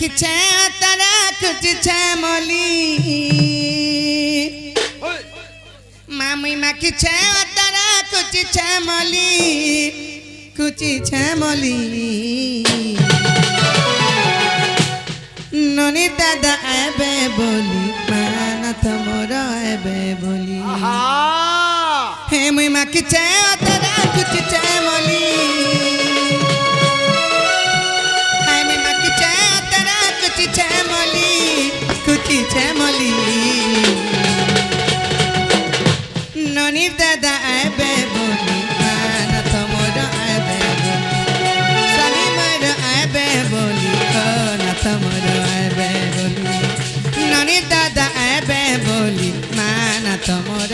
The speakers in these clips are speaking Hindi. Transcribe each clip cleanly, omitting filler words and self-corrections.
মাখিছে তারা কুচিছে মলি মামুই মাখিছে তারা কুচিছে মলি ননি দাদা এবে বলি মানা তোমর এবে বলি হে মুই মাখিছে তারা কুচিছে মলি কুচিছে মলি ননি দাদা এবে বলি মানা তোমর এবে বলি সানি মর এবে বলি না তোমর এবে বলি ননি দাদা এবে বলি মানা তোমর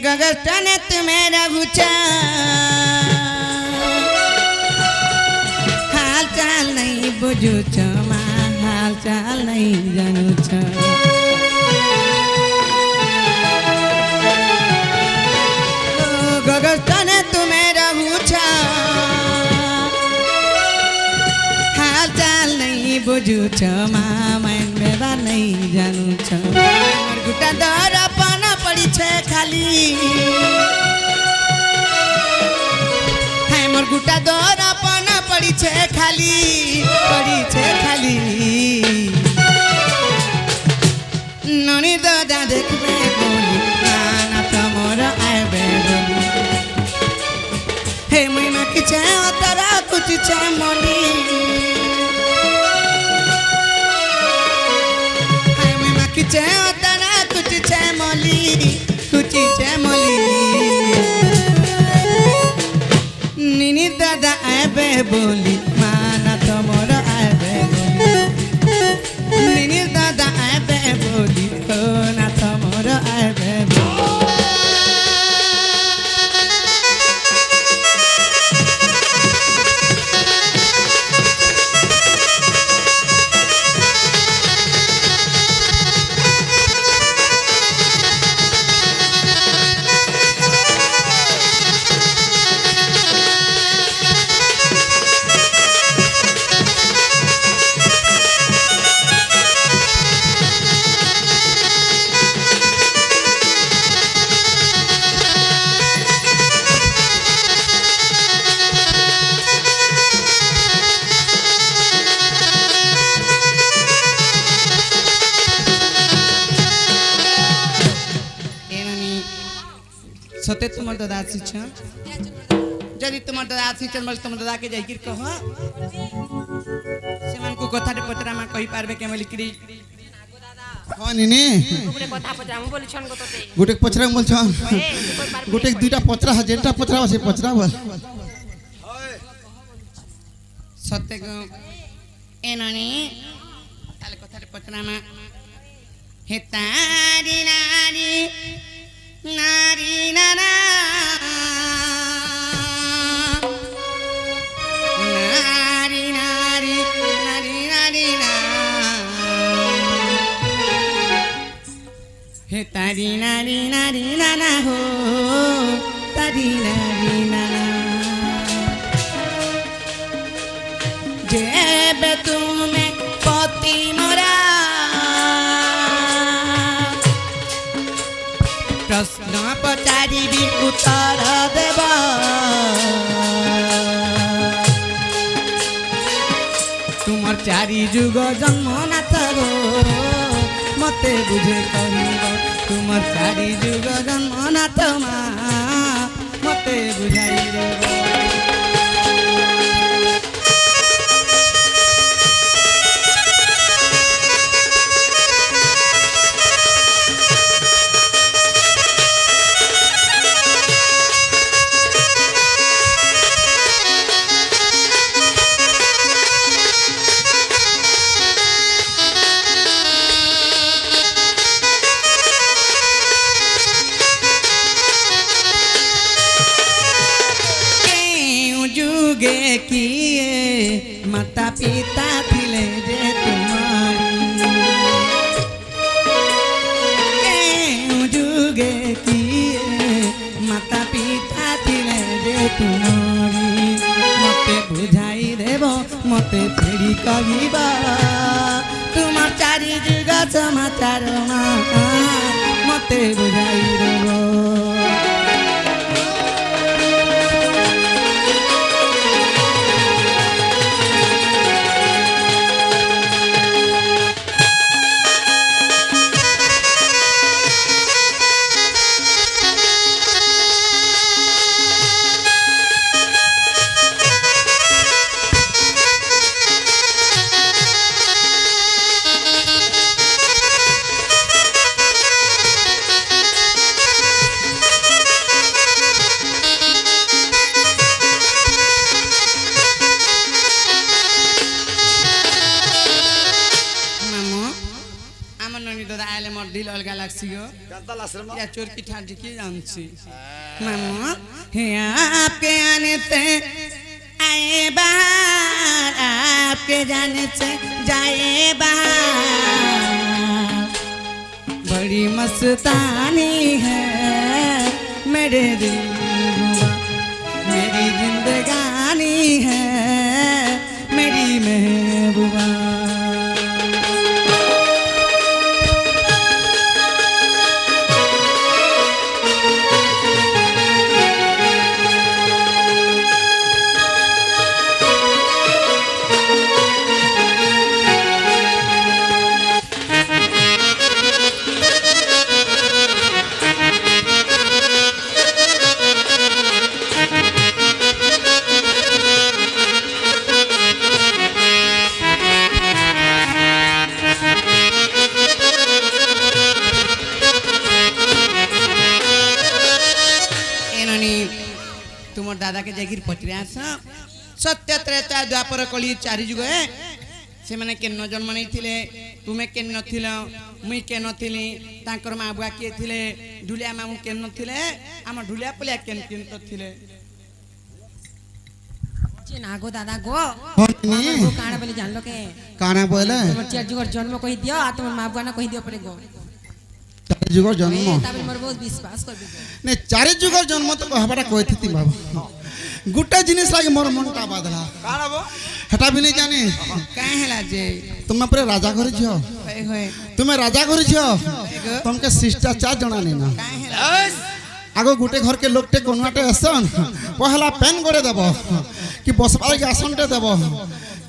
गगस्टन तुम्हें गुचा हाल चाल नहीं बुझू छ हाल चाल नहीं जानू छ गगस्टन तुम्हें गुचा हाल चाल नहीं बुझू छ मन मेरा नहीं जानू छ गुटा दर पाना पड़ी छे खाली है मोर गुटा दौरा पाना पड़ी छे खाली ननी दादा देखबे बोली ना तमोर आबे बोली हे मुई माखी छे तारा कुछ छे मली हे मुई माखी छे तारा कुछ छे मली निनी दादा आबे बोली माना तमोर आबे बोली निनी दादा आबे बोली ना तमोर आबे सते तुम्हार दादा शिक्षण जदि तुम्हार दादा शिक्षण बोले तुम दादा के जाइकिर कह सेमान को कथाटे पतरा मा कहि पारबे के बोली कि हां निने गुटे कथा पतरा मु बोली छन गतते गुटे पचरा बोल छन गुटे दुटा पचरा जेंटा पचरा से पचरा बोल सत्य को एननी ताले कथाटे पतरा मा हे तारी नारी नारी नाना नारी नारी नारी नारी ना हे तारी नारी नारी नाना हो तारी नारी नाना जेबे तुम्हें पति मोरा प्रश्न पचारि भी उत्तर देव तुमर चारि जुग जन्म नाथ गो मते बुझे कहिब तुमर चारि जुग जन्म नाथ मा मते बुझाई देव किए माता पिता थिले जे तुम्हारी केउ जुगे किए माता पिता थिले जे तुम्हारी मते बुझाई देव मते फेरी कहिबा तुमार चारि जुग समाचार मते बुझाई देव दिल अलगा लागसी हो या चोर की ठाठी की जानसी मामा हे आपके आने से आए बाहर आपके जाने से जाए बाहर बड़ी मस्तानी है मेरे दिल मेरी जिंदगानी है मेरी महबूबा तुमर दादा के जागिर पचरे सत्य त्रेता द्वापर कली चारि जुग से माने केन जन्म नहीं थिले तुमे केन नथिल मुई केन नथिली तांकर मां बुआ के थिले ढुलिया मामू केन नथिले हम ढुलिया पलिया केन केन तो थिले जे नागो दादा गो होनी गो काना बोले जान लो के काना बोले तुमर चारि जुग जन्म कहि दियो आ तुमर मां बुआ ना कहि दियो परे गो चारि जुग जन्म ताबे मोर बहुत विश्वास करबी ने चारि जुग जन्म तो कहबाटा कहिथि बाबू गुटा जिनिस लागे मोर मनटा बादला काना बो हटा भी नहीं जाने काहे हला जे तुम अपने राजा घर झियो होय होय तुम्हें राजा घर झियो तुमके शिष्टाचार जणा नहीं ना काहे हला आगो गुटे घर के लोगटे कोनवाटे आसन पहला पेन करे देबो कि बसबार के आसनटे देबो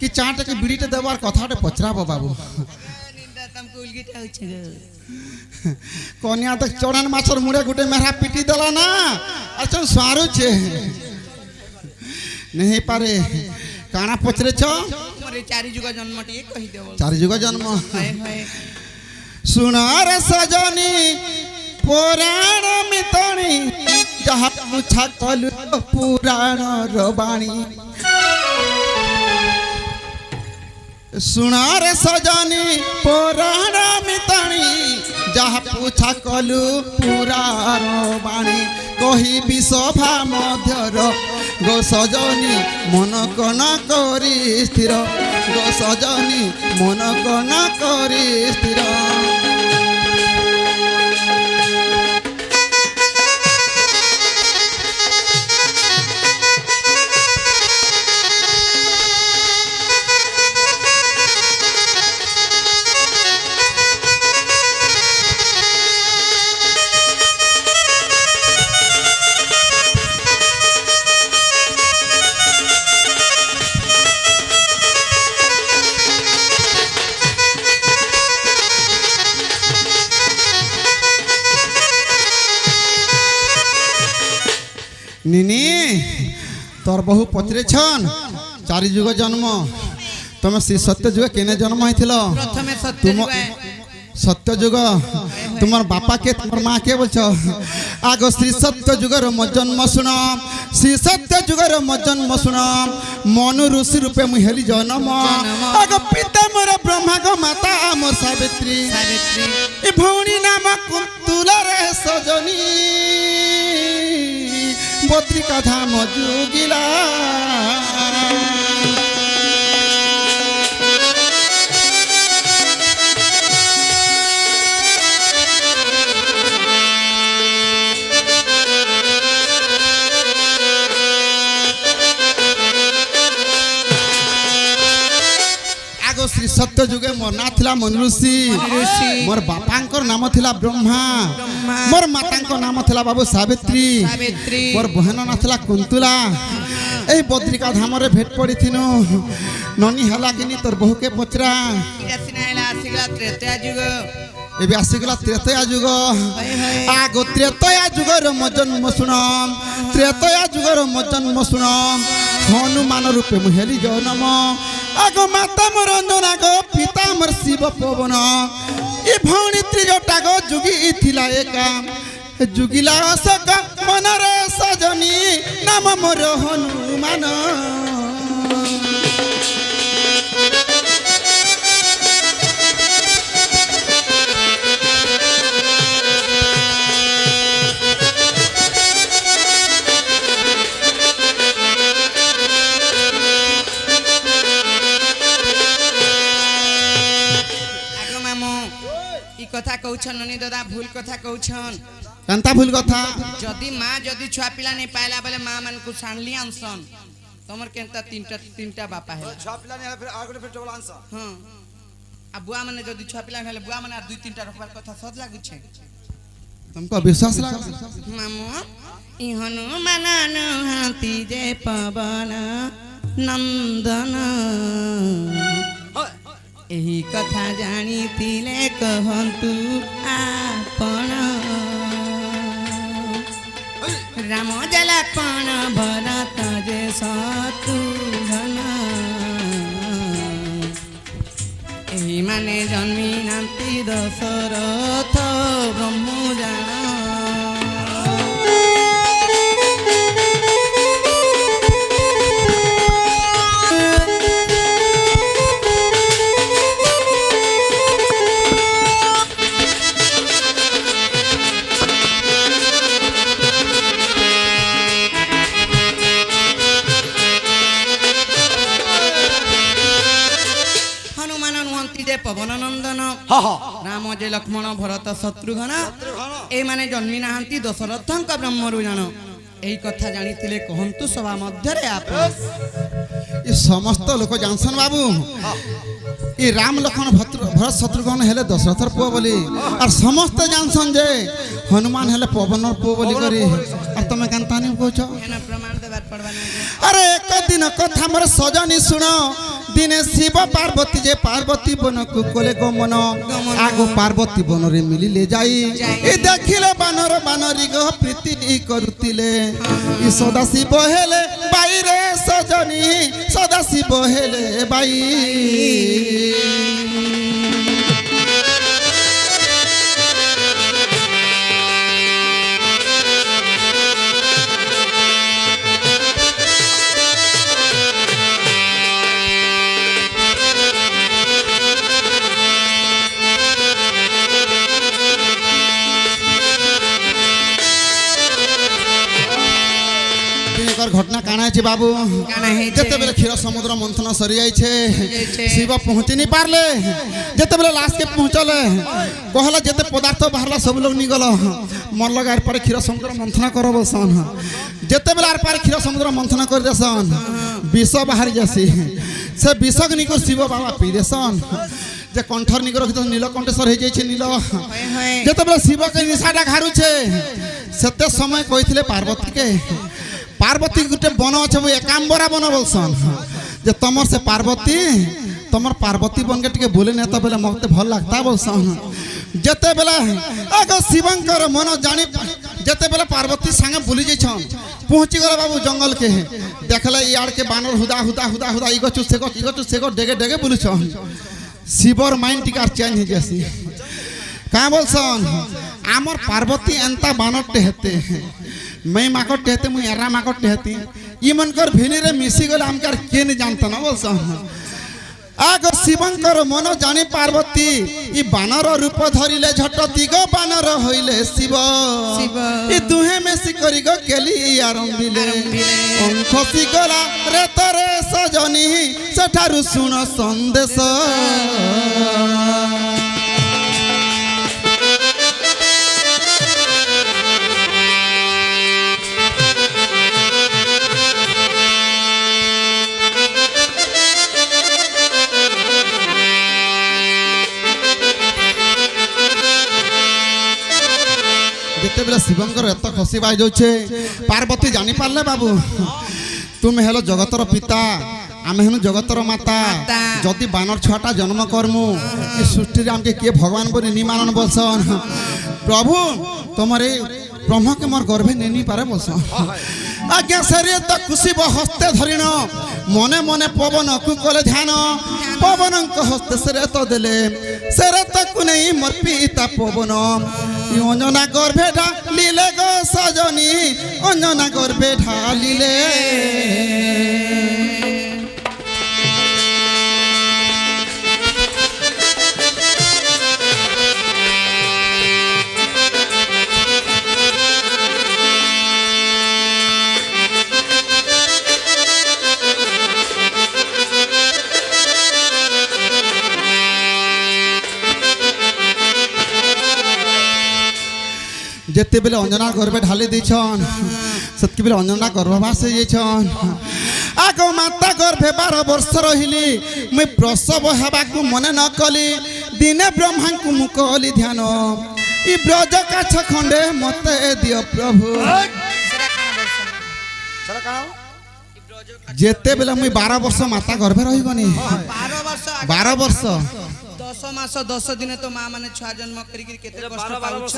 कि चाटे के बिड़ीटे देबो और कथाटे पचराबो बाबू निंदा तुमको उलगिटा होछ गो कोनिया तक चौड़ान माछर मुड़े गुटे मेरा पिटी देला ना अच्छा स्वारू छे नहीं पारे काना पचरे छ मोरे चारि जुग जन्म टी कहि देबो चारि जुग जन्म होय होय सुनार सजनी पुराण मितणी जहाँ पूछा कलु पुराण रबाणी सुनार सजनी पुराण मितणी जहाँ पूछा कलु पुराण बाणी कही विशोभा मध्यर गो सजनी मन कन करी स्थिर गो सजनी मन कन करी स्थिर निनी तोर बहु पचरे छन चारि जुग जन्म तुम श्री सत्य जुग केने जन्म होइथिलो प्रथमे सत्य जुग सत्य जुग तुमर बापा के तुमर माँ के बोलछो आगो श्री सत्य जुगर म जन्म सुन श्री सत्य जुगर म जन्म सुन मनु ऋषि रूपे मुहेली जन्म आगो पिता मोर ब्रह्मा गो माता मोर सावित्री सावित्री ए भौणी नाम कुंतुला रे सजनी बद्रिका धाम जुगिला श्री सत्य जुगे मोर ना थिला मनु ऋषि मोर बापांकर नाम थिला ब्रह्मा मोर मातांकर नाम थिला बाबू सावित्री मोर बहन ना थिला कुंतला एई बद्रिका धाम रे भेट पड़ी थिनु ननी हला किनी तोर बहु के पचरा त्रेता जुग एबे आसीगला त्रेतया जुग आगो त्रेतया जुगर जन्म सुन त्रेतया जुगर जन्म सुन हनुमान रूपे मुहेली जनम आगो माता मोर रंजना गो पिता मोर शिव पवन ए भौणी त्रिजटा गो जुगी थिला एका जुगिला अशोक मन रे सजनी नाम मोर हनुमान कथा कहछन ननी दादा भूल कथा कहछन कंता भूल कथा जदी मां जदी छुआ पिला नहीं पाइला बोले मां मन को सानली आनसन तमर केनता तीनटा बापा है छुआ पिला नहीं फिर आगो फिर डबल आंसर हां अब बुआ माने जदी छुआ पिला हेले बुआ माने दुई तीनटा रखबार कथा सद लागु छे तुमको विश्वास लगा मामू ई हनुमान हाथी जे पवन नंदन एही कथा जानी थिले कहंतु आपण राम जलपण भरत जे शत्रुघ्न एही माने जन्मी नांती दशरथ ब्रह्मजान पवन नंदन राम जे लक्ष्मण भरत शत्रुघ्न ए माने जन्मी नाहंती दशरथंक ब्रह्मरु जान एही कथा जानी थिले कहंतु सभा मध्य रे आप ये समस्त लोक जानसन बाबू ये राम लक्ष्मण भरत शत्रुघ्न हेले दशरथर पुओ बोली और समस्त जानसन जे हनुमान हेले पवनर पुओ बोली करी और तमे कांतानी कहछो एना प्रमाण देबार पड़बा नै अरे एक दिन कथा मोर सजनी सुनो दिने शिव पार्वती जे पार्वती बन को कोले गमन आगो पार्वती बन रे मिली ले जाई ए देखिले बानर बानरी गो प्रीति करुतिले ई सदा शिव हेले बाई रे सजनी सदा शिव हेले बाई घटना काना है बाबू जते बेले क्षीर समुद्र मंथन सरी जाइछे शिव पहुंची नहीं पारले जते बेले लास्ट के पहुंचले कहला जते पदार्थ बाहरला सब लोग निगल मन लगा आर पर क्षीर समुद्र मंथन कर बसन जते बेले आर पर क्षीर समुद्र मंथन कर देसन विष बाहर जासी से विष के निको शिव बाबा पी देसन जे कंठर निको रखि नीलकंठेश्वर हो जाइछे नील जते बेले शिव के निशाटा घारुछे सेते समय कहिथिले पार्वती के पार्वती गुटे बन अच्छे वो एकाम्बरा बन बोलसन जे तमर से पार्वती तमर पार्वती बन के टिके बोले नेता बेले मते भल लगता बोलसन जते बेले अगो शिवंकर मन जानी जते बेले पार्वती संगे बुली जइछन पहुंची गले बाबू जंगल के देखले यार के बानर हुदा हुदा हुदा हुदा इगो चुसे को डेगे डेगे बुलिछन शिवर माइंड टिकार चेंज हो जैसी का बोलसन आमर पार्वती एंता बानर हेते मैं माकट टेहते मुई एरा माकट टेहती ई मनकर भिनी रे मिसी गले हमकर के नहीं जानता ना बोलसन আগ শিবঙ্কর মন জানি পার্বতী ই বানর রূপ ধরিলে ঝট দিগ বানর হইলে শিব ই দুহে মেসি করি গো কেলি আরম্ভিলে খসি গলা রে তরে সজনী সেঠারু শুণ সন্দেশ যেতবে শিবঙ্কর এত খসি বাই যাচ্ছে পার্বতী জানি পারলে বাবু তুমি হলো জগতর পিতা আমি হেনু জগতর মাতা যদি বানর ছটা জন্ম করমু এই সৃষ্টিরে আমাকে কে ভগবান বলে নিমানন বলছন প্রভু তোমার এই ব্রহ্মকে মোর গর্ভে নেনি পারে বলছন আজ্ঞা সেরে তো খুশিব হস্তে ধরিন মনে মনে পবনকু কলে ধ্যান পবনঙ্ক হস্তে সেরে তো দেলে সেরে তো কুনেই মোর পিতা পবন অঞ্জনা গর্ভে ঢালিলে গো সজনী অঞ্জনা গর্ভে ঢালিলে যেতে বেলে অঞ্জনা গর্ভে ঢালি দিছন সেতকি বেলে অঞ্জনা গর্ভবাস হয়ে যাইছন আগ মাতা গর্ভে 12 বর্ষ রহিলি মুই প্রসব হেবাকু মনে ন কলি দিনে ব্রহ্মাঙ্কু মু কলি ধ্যান ই ব্রজ কাছ খণ্ডে মতে দিও প্রভু সেটা কাও যেতে বেলে মুই 12 বর্ষ মাতা গর্ভে রহিগনি 12 বর্ষ 10 মাস 10 দিনে তো মা মানে ছুয়া জন্ম করি কেতে কষ্ট পাউছ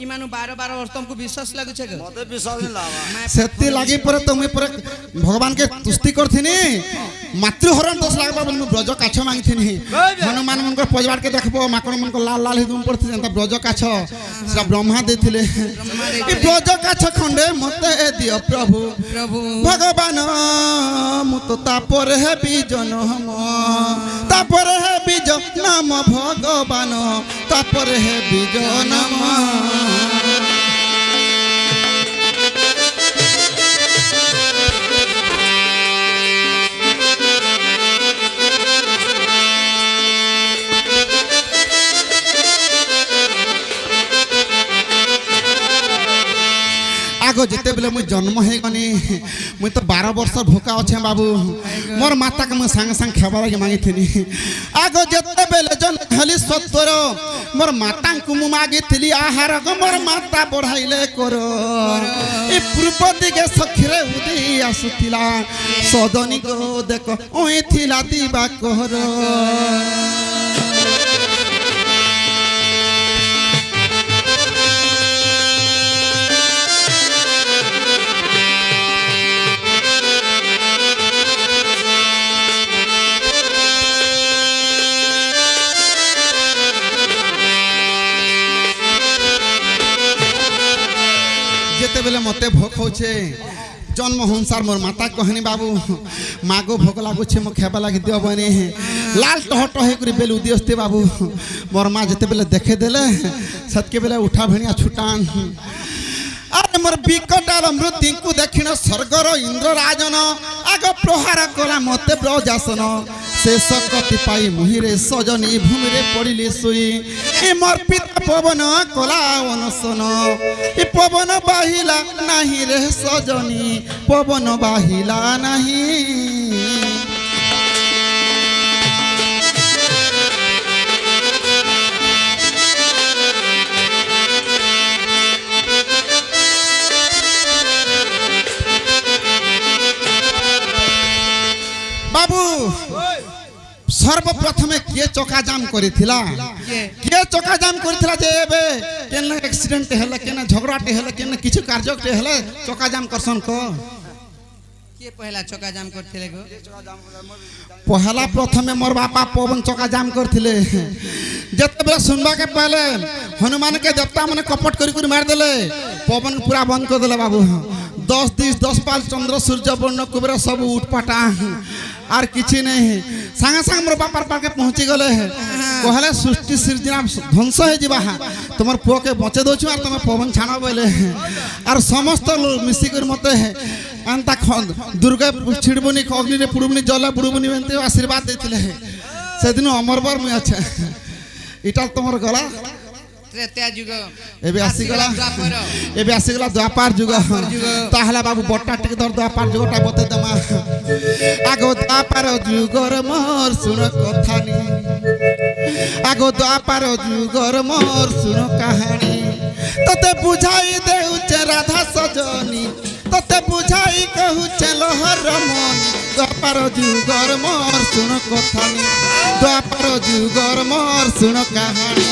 ইমানু 12 वर्ष तुमको विश्वास लागु छे के মতে বিশ্বাস নি লাবা সেতি লাগি পরে তুমি পরে ভগবানকে তুষ্টি করথিনি মাতৃহরণ দোষ লাগবা বলি মু ব্রজ কাছ মাগিথিনি হনুমান মনক পজবার কে দেখবো মাকড় মনক লাল লাল হিদুম পড়থি জনতা ব্রজ কাছ সেটা ব্রহ্মা দেইଥିଲେ ই ব্রজ কাছ খণ্ডে মতে দিও প্রভু प्रभु ভগবান মু তো তাপরে হেবি জনম তাপরে হেবি নাম ভগবান তাপরে হেবি জনম আগ যেতেবেলে মুই জন্ম হয়ে গনি মুই তো 12 বর্ষ ভোকা আছে বাবু মোর মাতাকে মুই সাঙ্গে সাঙ্গে খাবার লাগে মাগিথিনি আগ যেতেবেলে জন্ম হলি সত্তর মোর মাতাଙ୍କୁ মু মাগিথিলি আহার গো মোর মাতা বড়াইলে কর এই পূর্ব দিকে সখিরে উদি আসুতিলা সদনী গো দেখো ওই থিলা দিবা কর যেতেবেলে মতে ভোক হচ্ছে জন্ম হংসার মোর মাতা কহনি বাবু মাগো ভোক লাগুছে মো খেবা লাগি দিও বনি লাল টহট হয়ে করে বেলু দিওস্তে বাবু মোর মা যেতেবেলে দেখে দেলে সতকে বেলে উঠা ভেনিয়া ছুটান আরে মোর বিকটাল মৃত্যুଙ୍କୁ দেখিন স্বর্গর ইন্দ্র রাজন আগ প্রহার কলা মতে ব্রজাসন শেষ কতি পাই মুহিরে সজনী ভূমিরে পড়িলে শুই এ মোর পিতা পবন কলা অনশন এ পবন বাহিলা নাহি রে সজনী পবন বাহিলা নাহি বাবু সর্বপ্রথমে কে চকাজাম করেছিলা কে চকাজাম করেছিলা যে এবে কেন অ্যাক্সিডেন্ট হেলে কেন ঝগড়াটে হেলে কেন কিছু কার্যকটে হেলে চকাজাম করছন ক के पहला चौका जाम करथिले गो पहला प्रथमे मोर बापा पवन चकाजाम करथिले जतबे सुनबा के पहले हनुमान के देवता माने कपट करी मार देले पवन पूरा बंद कर देले बाबू 10 दिस 10 पाल चंद्र सूर्य वर्ण कुबेर सब उठपाटा আর কিছু নেই সাঙ্গে সাঙ্গে মোর বাপার পাকে পৌঁছি গলে কহলে সৃষ্টি সৃজনা ধ্বংস হয়ে যা তোমার পুকে বঁচে দৌছু আর তুমি পবন ছাণ বলে আর সমস্ত মিশি করে মতে এন্তা দুর্গা ছিড়বনি অগ্নিরে পুড়বনি জলে বুড়বনি এমতি আশীর্বাদ দিয়েছিলে সেদিন অমরবর মুই আছে এটা তোমার গলা ত্রেতা যুগ এবে আসিগলা দ্বাপর এবে আসিগলা দ্বাপার যুগ তাহলে বাবু বটটা টিকে ধর দ্বাপার যুগটা বতে দেমা আগো দ্বাপার যুগর মোর শুন কথা নি আগো দ্বাপার যুগর মোর শুন কাহানি তোতে বুঝাই দেউছে রাধা সজনী তোতে বুঝাই কহুছে লহর মনি দ্বাপার যুগর মোর শুন কথা নি দ্বাপার যুগর মোর শুন কাহানি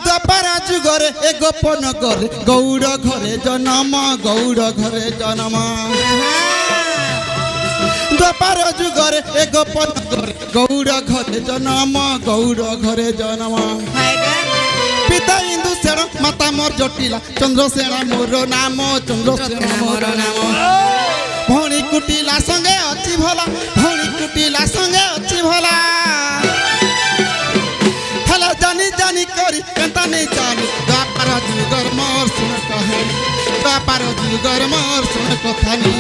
দ্বাপার যুগরে এ গোপন করে গৌড় ঘরে জনম গৌড় ঘরে জনম দ্বাপার যুগরে এ গোপন করে গৌড় ঘরে জনম গৌড় ঘরে জনম পিতা ইন্দু সেন মাতা মোর জটিলা চন্দ্রসেন মোর নাম চন্দ্রসেন মোর নাম ভৌণী কুটিলা সঙ্গে অছি ভলা ভৌণী কুটিলা সঙ্গে অছি ভলা জানি জানি করি কেনতা নেই জানি দ্বাপার যুগর মোর শুনে কাহানি দ্বাপার যুগর মোর শুনে কথানি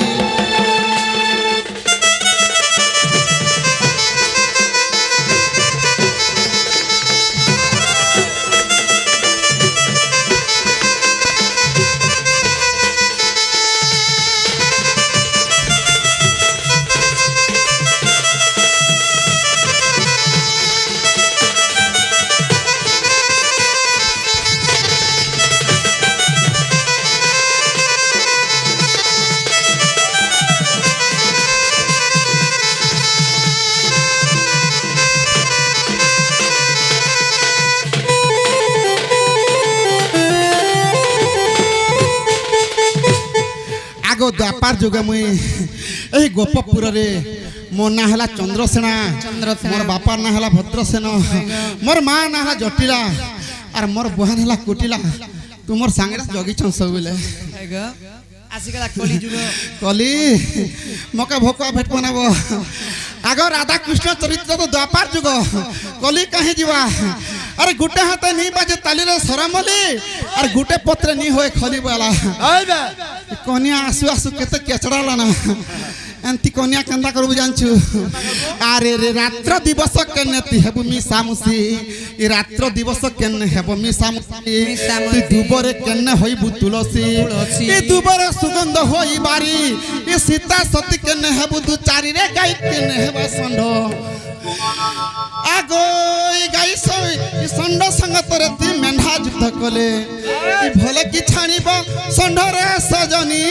দ্বাপার যুগে মুই এই গোপপুর রে মোর না হলা চন্দ্রসেনা মোর বাপার না হলা ভদ্রসেন মোর মা না হলা জটিলা আর মোর বহান হলা কুটিলা তুমর সাঙ্গে জগিছ সবুলে আসিগলা কলি যুগ কলি মকে ভোকা ভেট বনাব আগ রাধা কৃষ্ণ চরিত্র তো দ্বাপার যুগ কলি কাহি যা আরে গুটে হাতে নি বাজে তালিরে সরামলি আর গুটে পত্রে নি হয়ে খলি বলা কনিয়া আসু আসু কেতে কেচড়ালা না এন্তি কনিয়া কেন্দা করবু জানছু আরে রে রাত্র দিবস কেনে তি হেবু মিশামুসি এ রাত্র দিবস কেনে হেব মিশামুসি তুই দুবরে কেনে হইবু তুলসী এ দুবরে সুগন্ধ হই বাড়ি এ সীতা সতী কেনে হেবু দু চারি রে গাই কেনে হেবা ষণ্ড আগো এই গাই সই ষণ্ড সঙ্গ তোরে তুই মেন্ঢা যুদ্ধ কলে ভলে কি ছাড়িব ষণ্ঢরে সজনী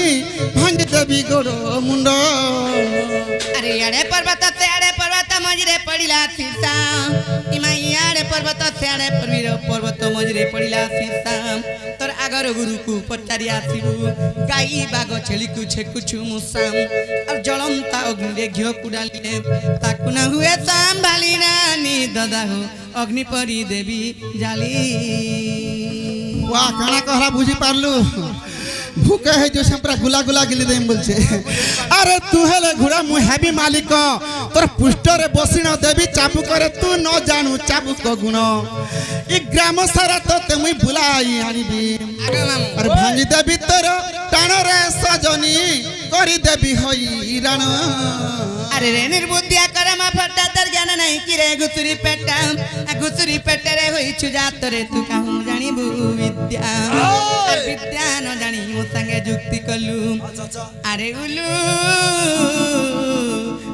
ভাঙ্গি দেবী গোড় মুন্ড अरे अड़े पर्वत से अड़े पर्वत मजरे पड़िला सीता इमा याड़े पर्वत से अड़े पर्वत मजरे पड़िला सीता तोर आगर गुरु को पचारि आसीबु गाई बाग छेली को छेकुछु मुसाम और जलंता अग्नि रे घियो कुडालिले ताकु न हुए संभाली रानी दादा हो अग्नि परी देवी जाली वाह काना कहला बुझी पारलू भूखे है जो संपरा गुला गुला गिली देम बोलछे अरे तू हेले घोड़ा मु हेबी मालिक तोर पुष्टरे बसिन देवी चाबुक रे तू न जानू चाबुक गुण ई ग्राम सारा तो ते मुई बुलाई आनिबी अरे भांगी देवी तोर टाण रे सजनी करी देवी होई राण अरे रे निर्बुद्धिया करमा फटा तर ज्ञान नहीं कि रे घुसुरी पेटे रे होई छु जात रे तू कहूं जानिबु विद्या विद्या न जानी मो संगे जुक्ति कलु अरे उलू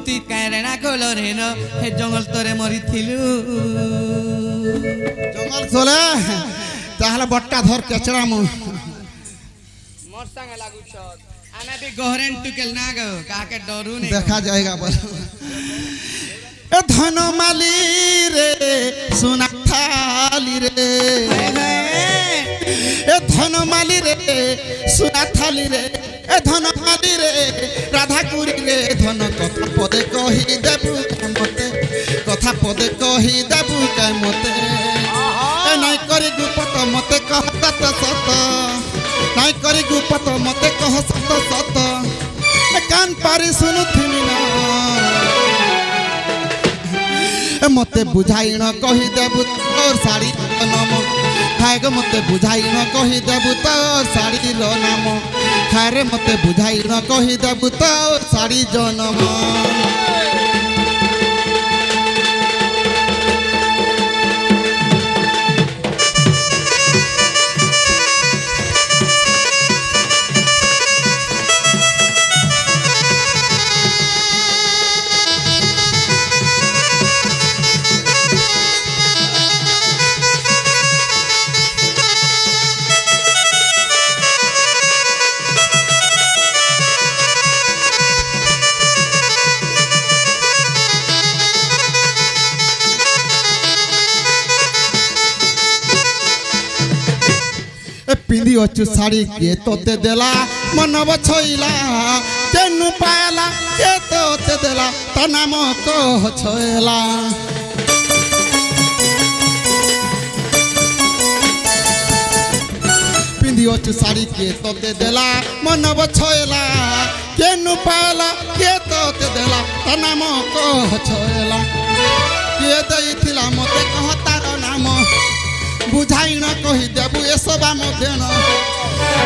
तू कारणा खोलो रे न हे जंगल तोरे मरी थिलु जंगल सोले ताहले बट्टा धर केचड़ा मु मोर संग लागू छ आमे भी गहरेन टुकेल ना गो काके डरू नहीं देखा जाएगा बोलो ए धन माली रे सोना थाली रे ए धन माली रे सोना थाली रे ए धन माली रे राधा कुरी रे धन कथा पदे कही देबु मते कथा पदे कही देबु के मते ए नहीं करी गुपत मते कह सत सत नहीं करी गुपत मते कह सत सत ए कान पारी सुनु थिनी ना मते बुझाई न कही देबु तोर साड़ी नाम हाय गो मते बुझाई न कही देबु तोर साड़ी रो नाम हाय रे मते बुझाई न कही देबु तोर साड़ी जनम पिंदी अच्छु साड़ी के तोते देला मन बछइला केनु पायला के तोते देला ता नाम कह छयला पिंदी अच्छु साड़ी के तोते देला मन बछइला केनु पायला के तोते देला ता नाम कह छयला के देइथिला मते कह तार नाम बुझाई न कही देबु ए सबा मते न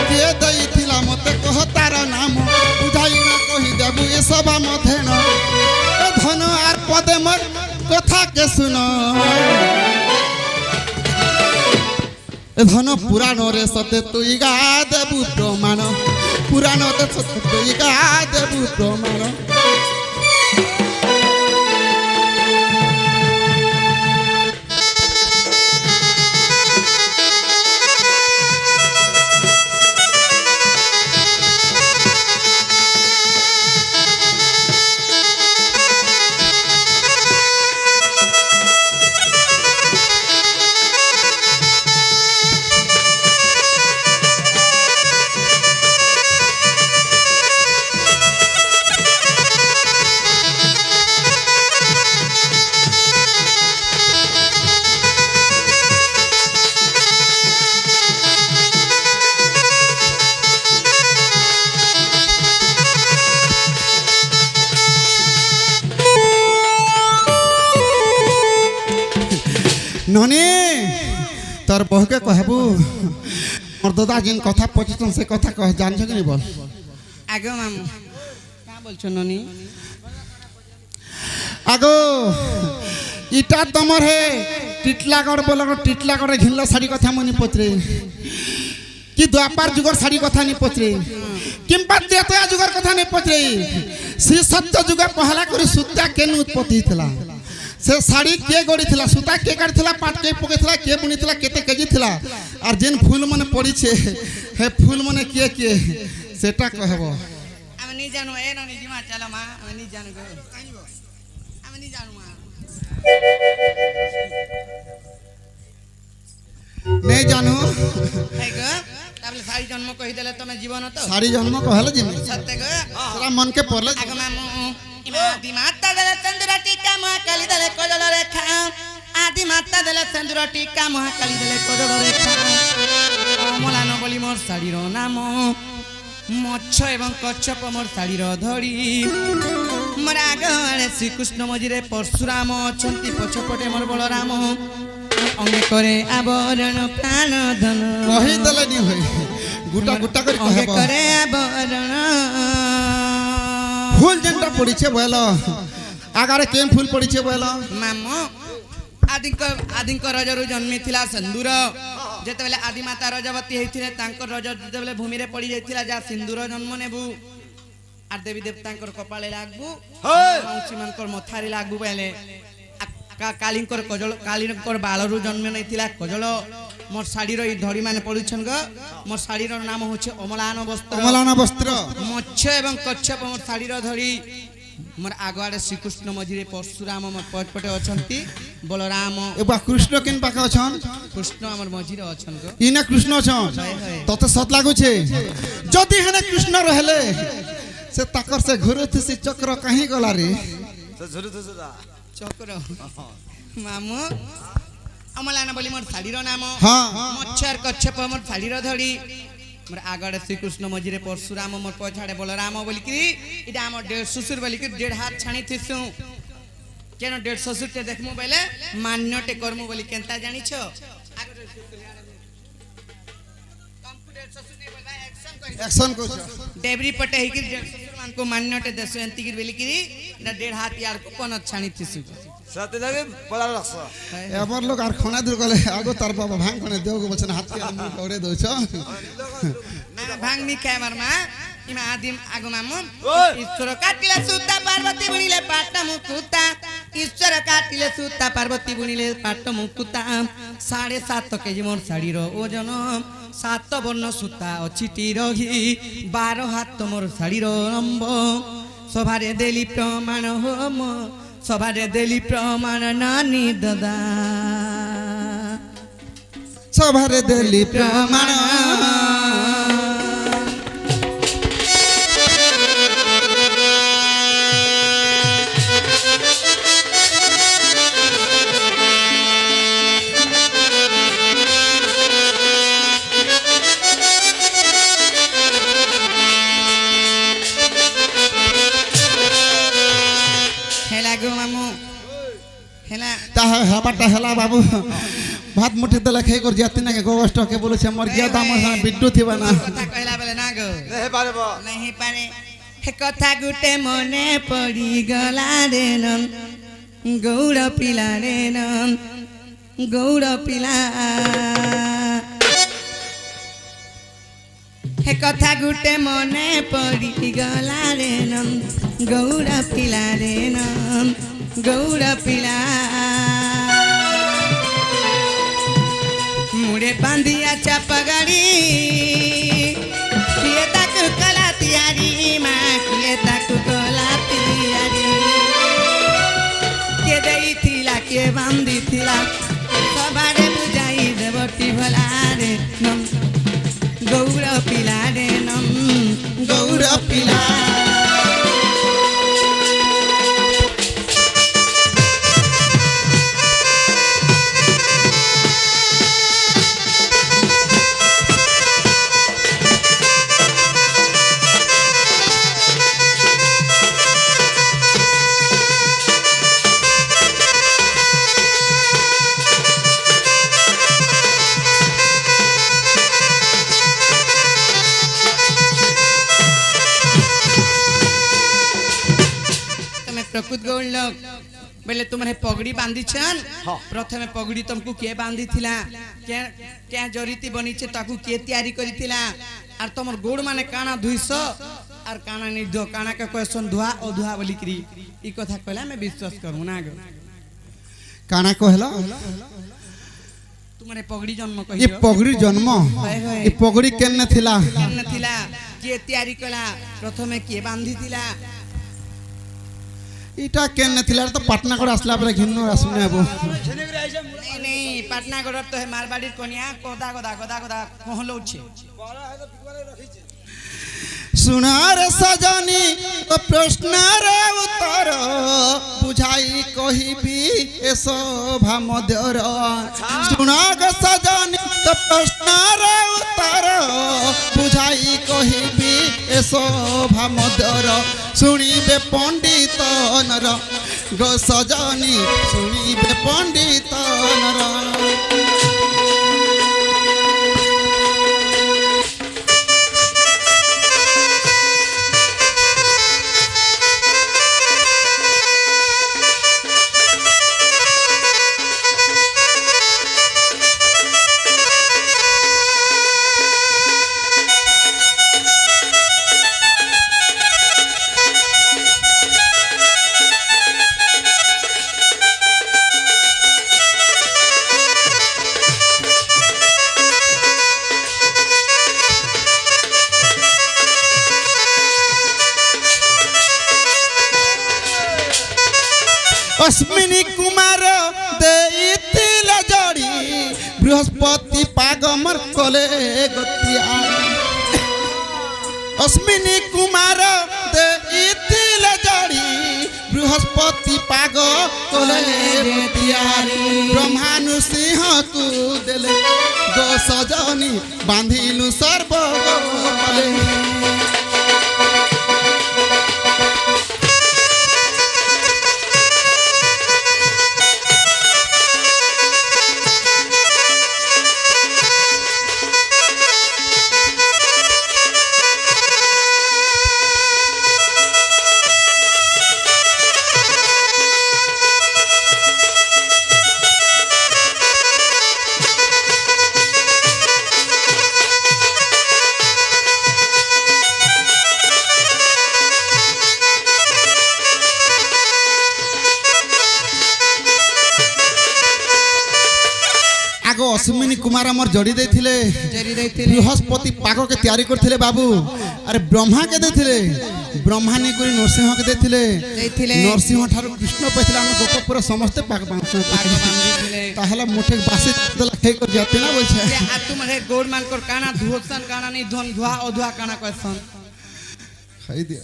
के देइथिला मते कह तार नाम बुझाई न कही देबु ए सबा मते न ए धन आर पदे मोर कथा के सुन ए धन पुराण रे सते तुई गा देबु प्रमाण पुराण रे सते तुई गा देबु प्रमाण ननी तोर बहु के कहबू मोर दादा जिन कथा पचितन से कथा कह जान छ कि नहीं बोल आगो मामू का बोलछो ननी आगो इटा तमर हे टिटलागढ़ बोलगढ़ टिटलागढ़ घिनला साड़ी कथा मनी पचरे कि द्वापर जुगर साड़ी कथा नहीं पचरे किंपा त्रेता जुगर कथा नहीं पचरे श्री सत्य जुग पहला करी सूता केन उत्पत्ति थिला से साड़ी के गड़ी थिला सूता के काट थिला पाट के पके थिला के बुनी थिला केते केजी थिला और जेन फूल माने पड़ी छे हे फूल माने के सेटा कहबो हम नहीं जानू ए ननी जीवा चलो मा हम नहीं जानू गो हम नहीं जानू मा नहीं जानू है गो ताबले सारी जन्म कहि देले तमे जीवन तो साड़ी जन्म कहले जिन सत्य गो सारा मन के पड़ले आगो मामू आदि माता देले चंद्र टीका महाकाली देले कोजल रेखा आदि माता देले चंद्र टीका महाकाली देले कोजल रेखा मोला न बोली मोर साड़ीर नाम मच्छ एवं कच्छप मोर साड़ीर धड़ी मोर आगे श्रीकृष्ण मझिरे परशुराम अछंती पछपटे मोर बलराम अंगे करे आवरण प्राण धन कहि देले नी होय गुटा गुटा कर अंगे कहबो करे आवरण फूल जेनटा पड़ी छे बोलो आगारे केम फूल पड़ी छे बोलो मामो आदिंक रजरु जन्मी थिला सिंदूर जेतेबेले आदि माता रजवती हेथिले तांकर रज जेतेबेले भूमि रे पड़ी जायथिला जा सिंदूर जन्म नेबु आर देवी देवतांकर कपाळे लागबु मौसी मानकर मथारी लागबु पहले कालिंकर कजल कालिंकर बाळरु जन्म नैथिला कजल मोर शाड़ी रो धड़ी माने पड़ुछन ग मोर शाड़ी रो नाम होचे अमलान वस्त्र अमलाना वस्त्र मत्स्य एवं कच्छप मोर शाड़ी रो धड़ी मोर आगवाड़े श्रीकृष्ण मझिरे परशुराम मोर पटपटे अछंती बलराम एबा कृष्ण किन पाखे अछन कृष्ण हमर मझिरे अछन ग इना कृष्ण अछन तते सत लागु छे जदि हेने कृष्ण रहले से ताकर से घुरत से चक्र कहीं गला रे तो झुरु तो दा चक्र मामू अमलाना बोली मोर शाड़ी रो नाम हां मत्स्य और कच्छप मोर शाड़ी रो धड़ी मोर आगड़े श्रीकृष्ण मझिरे परशुराम मोर पछाड़े बलराम बोलिकी इटा हमर डेढ़ ससुर बोलिकी डेढ़ हाथ छाणी थिसु केन डेढ़ ससुर ते देखमु बेले मान्यटे करमु बोली केनता जानि छ एक्शन को डेबरी पटे हिकिर डेढ़ ससुर मान को मान्यटे देसु एंती गिर बोलिकी इटा डेढ़ हाथ यार को कोन छाणी थिसु साथे लगे पला रखस एबर लोग आर खाना दूर गले आगो तार बाबा भांग कोने देव को बचन हाथ के मुंह करे दो छ ना भांग नि खाय मरमा इमा आदिम आगो मामु ओय! ईश्वर काटिले सुता पार्वती बुनिले पाट मुकुता ईश्वर काटिले सुता पार्वती बुनिले पाट मुकुता 7.5 केजी मोर शाड़ी रो ओजन 7 बर्ण सूता अछिटी रही 12 हाथ मोर शाड़ी रो लंब सभारे देली प्रमाण होम सभारे देली प्रमाण नानी दादा सभारे देली प्रमाण हेला गो मामू हेला ता हबाटा हला बाबू भात मुठी दला खाई कर जाती ना के गोष्ट के बोले छे मर गया दाम बिड्डू थिबा ना कथा कहला बेले ना गो नहीं पारे बा नहीं पारे हे कथा गुटे मने पड़ी गला रे नन गौड़ पिला रे नन गौड़ पिला हे कथा गुटे मने पड़ी गला रे नन गौड़ पिला रे नन गौड़ पिला मुड़े बांधिया चापगाड़ी किए ताकु कला तियारी माँ किए ताकु कला तियारी के देई थिला के बांधी थिला सबारे बुझाई देवटी भला रे नम गौर पिला रे नम गौर पिला प्रकृत गौड़ लोग बोले तुम्हारे पगड़ी बांधी छन प्रथमे पगड़ी तुमको के बांधी थिला क्या जरीती बनी छे ताकू के तैयारी करी थिला आर तुमर गोड़ माने काना धुइस आर काना नि धो काना के क्वेश्चन धुआ अधुआ बोली करी ई कथा कहला मैं विश्वास करू ना गो काना कहला तुम्हारे पगड़ी जन्म ये कहियो पगड़ी जन्म ये पगड़ी केने थिला केन थिला के तैयारी कला प्रथमे के बांधी थिला इटा केने थिला तो पटना को आसला परे घिन्नो आसने अब छने करे आइसे नहीं नहीं पटना गड़र तो है मारवाड़ी कोनिया कोदा कोदा कोदा कोदा कहलो छे बड़ा है तो बिकवाले रखी छे सुनार सजनी तो प्रश्न रे उत्तर बुझाई कही भी ए शोभा मधुर सुनाग सजनी तो प्रश्न रे उत्तर बुझाई कही भी ए शोभा मधुर सुनिबे पंडित नर गो सजनी सुनिबे पंडित नर অশ্বিনী কুমার দেইতিলে জড়ি বৃহস্পতি পাগমর কলে গতিয়া অশ্বিনী কুমার দেইতিলে জড়ি বৃহস্পতি পাগ কলে গতিয়া ব্রহ্মানু সিংহকু দেলে গো সজনী বাঁধিলু সর্ব কলে आगो अश्विनी कुमार आमर जड़ी देथिले बृहस्पति पाग के तैयारी करथिले बाबू अरे ब्रह्मा के देथिले ब्रह्मा ने कोई नरसिंह के देथिले नरसिंह ठार कृष्ण पैथिले हम गोपपुर समस्त पाग बांधथिले ताहला मोठे बासी दला खाई कर जाते ना बोल छे आ तुम्हारे गोड़ मान कर काना धुसन काना नहीं धन धुआ अधुआ काना कहसन खाई दे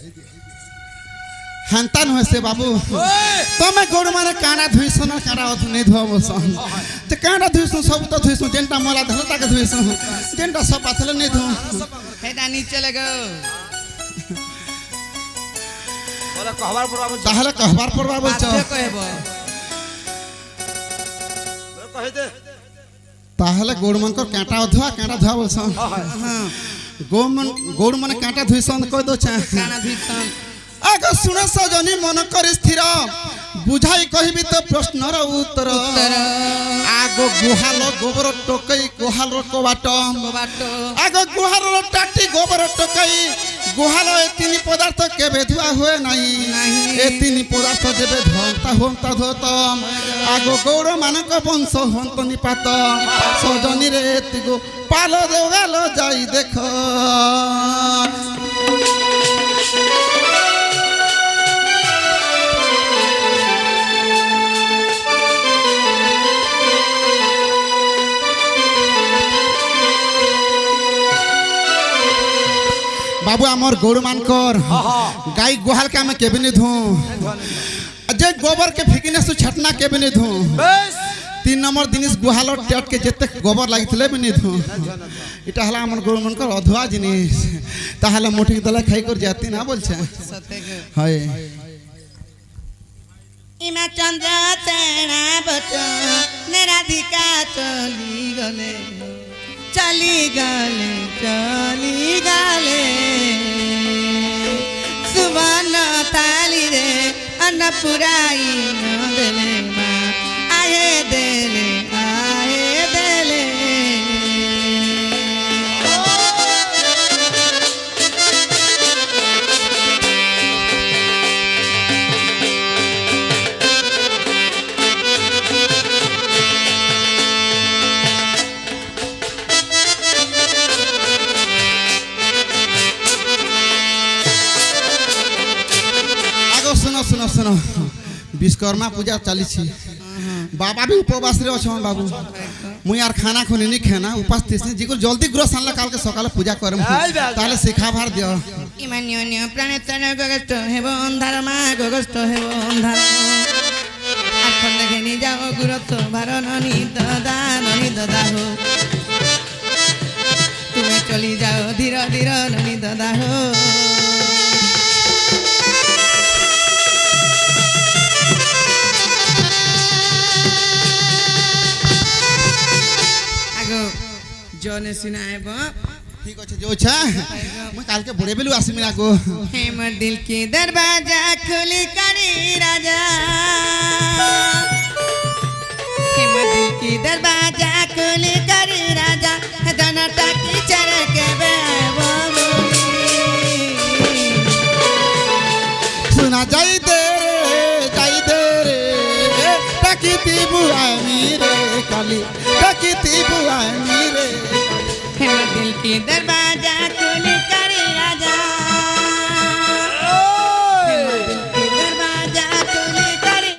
हंतान होसे बाबू तमे गोड़ माने काना धुइसन काना अधु नहीं धुआ बसन ते काना धुइसन सब तो धुइसन जेंटा मोला धलता के धुइसन जेंटा सब पाथले नहीं धु हेदा नीचे लगो ওরা কহবার পড়বা বলছ তাহলে कहबार पड़वा बोलछ आधे कहबो কহে দে ताहले गोड़ मन को कांटा अधुआ कांटा धुआ बोलसन हां गोड़ मन कांटा धुइसन कह दो छा काना धुसन आगो सुन सजनी मन कर स्थिर बुझाई कहबी तो प्रश्नर उत्तर आगो गुहाल गोबर टोकई गुहाल कबाट बाटो आगो गुहाल टाटी गोबर टोकई गुहाल ए तीन पदार्थ केबे धुआ हुए नहीं ए तीन पदार्थ जेबे धोता धोता आगो गौड़ मानक वंश हंत निपात सजनी रे तिगो पालो देगालो जाई देख बाबू आमर गौड़ मानकर गाय गुहाल के आम केबे नहीं धो जे गोबर के फिकिने से छटना केबे नहीं धो বেশ 3 नंबर जिनिस गुहाल टेट के जेते गोबर लागितले भी नहीं धो इटा हला आमर गौड़ मानकर अधुआ जिनिस ताहला मोठी दला खाई कर जाती ना बोल छे सते के हाय इमा चंद्र तेरा बट निराधिका चली गले सुबन ताली रे अन्नपुराई न देले माँ आए देले सुनो सुनो विश्वकर्मा पूजा चली बाबा भी उपवास रे अछन बाबू मुई यार खाना खुनी नहीं खाना उपास थी जी को जल्दी ग्रह सानला काल के सकाल पूजा करम ताले शिखा भार दियो इमान्य प्रणेतर गगस्त हेबो अंधार मा गगस्त हेबो अंधार आखन घेनी जाओ गुरत भार ननी ददा हो तुम्हें चली जाओ धीरे धीरे ननी ददा हो जोने सुनाए बा ठीक अछि जो छा मैं काल के बुढ़े बेलु आसी मिला को हमर दिल के दरवाजा खुली करी राजा हमर दिल के दरवाजा खुली करी राजा दना टाकी चर के सुना जाई दे रे टाकी ती बुआ रे काली टाकी ती बुआ रे हमर दिल के दरवाजा